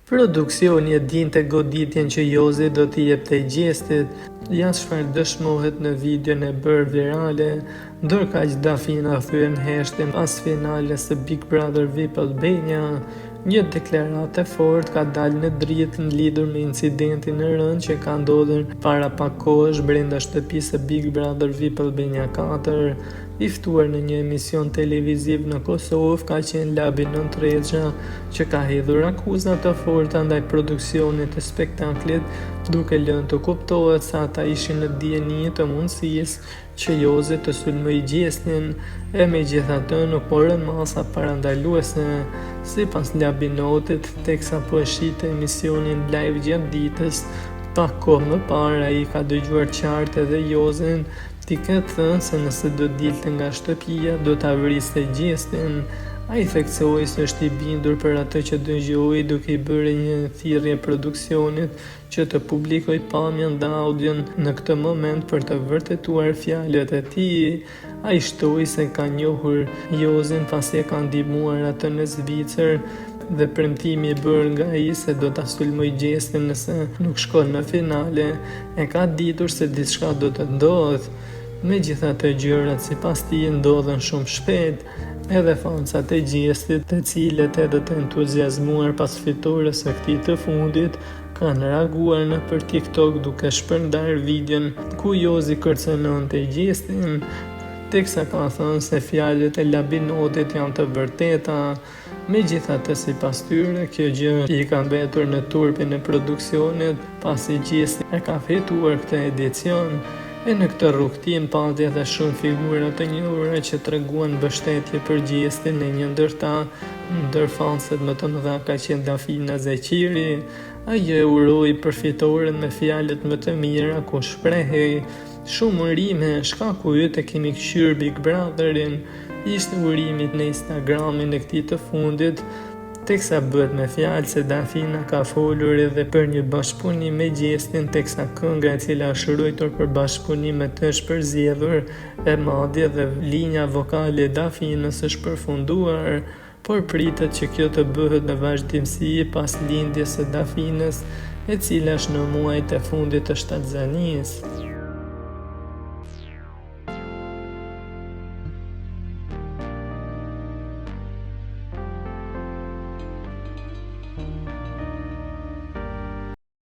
Produksioni e dinte goditjen që Jozi do t'i jepte Gjestit, jashtë çfarë dëshmohet në videon e bërë virale, ndërkaq Dafina thyen heshtin pas finales së Big Brother VIP Albania. Një deklaratë e fortë ka dalë në dritë në lidhur me incidentin e rënd që ka ndodhur para pak kohësh brenda shtëpisë së Big Brother VIP Albania 4. I ftuar në një emision televiziv në Kosovë ka qenë Labi Nëntrexha, që ka hedhur akuza të forta ndaj produksionit të spektaklit, duke lënë të kuptohet se ata ishin në dieni të mundësisë që Jozi të sulmoj Gjestin, e megjithatë nuk morën masa parandaluese. Sipas Labinotit, teksa po e shite emisionin live gjatë ditës, pak kohë më parë ai ka dëgjuar qartë edhe Jozin t'i ketë thënë se nëse do dilte nga shtëpia do ta vriste Gjestin. Ai theksoi se është i bindur për atë që dëgjoi, duke i bërë një thirrje produksionit që të publikoj pamjen dhe audion në këtë moment për të vërtetuar fjalët e tij. Ai shtoi se ka njohur Jozin pasi e ka ndihmuar atë në Zvicër dhe premtimi i bërë nga ai se do ta sulmoj Gjestin nëse nuk shkon në finale, e ka ditur se diçka do të ndodhë. Megjithatë, gjërat sipas tij ndodhen shumë shpejt. Edhe fansat e Gjestit, të cilët edhe të entuziazmuar pas fitores së këtij të fundit, kanë reaguar nëpër TikTok duke shpërndar videon ku Jozi kërcënonte Gjestin, teksa ka thënë se fjalët e Labinotit janë të vërteta. Megjithatë, sipas tyre, kjo gjë i ka mbetur në turpin e produksionit pasi Gjesti e ka fituar këtë edicion. E në këtë rrugtim pati edhe shumë figura të njohura që treguan mbështetje për Gjestin, e një ndër fanset më të mëdha ka qenë Dafina Zeqiri. Ai e uroi për fitoren me fjalët më të mira, ku shprehej: "Shumë urime, shkaku yt e kemi kqyr Big Brotherin." Ishte urimi në Instagramin e këtij të fundit, teksa bëhet me fjalë se Dafina ka folur edhe për një bashkëpunim me Gjestin, teksa kënga e cila është ruajtur për bashkëpunim me të është përzgjedhur, e madje dhe linja vokale e Dafinës është përfunduar, por pritet që kjo të bëhet në vazhdimsi pas lindjes së Dafinës, e cila është në muajt e fundit të shtatzanisë.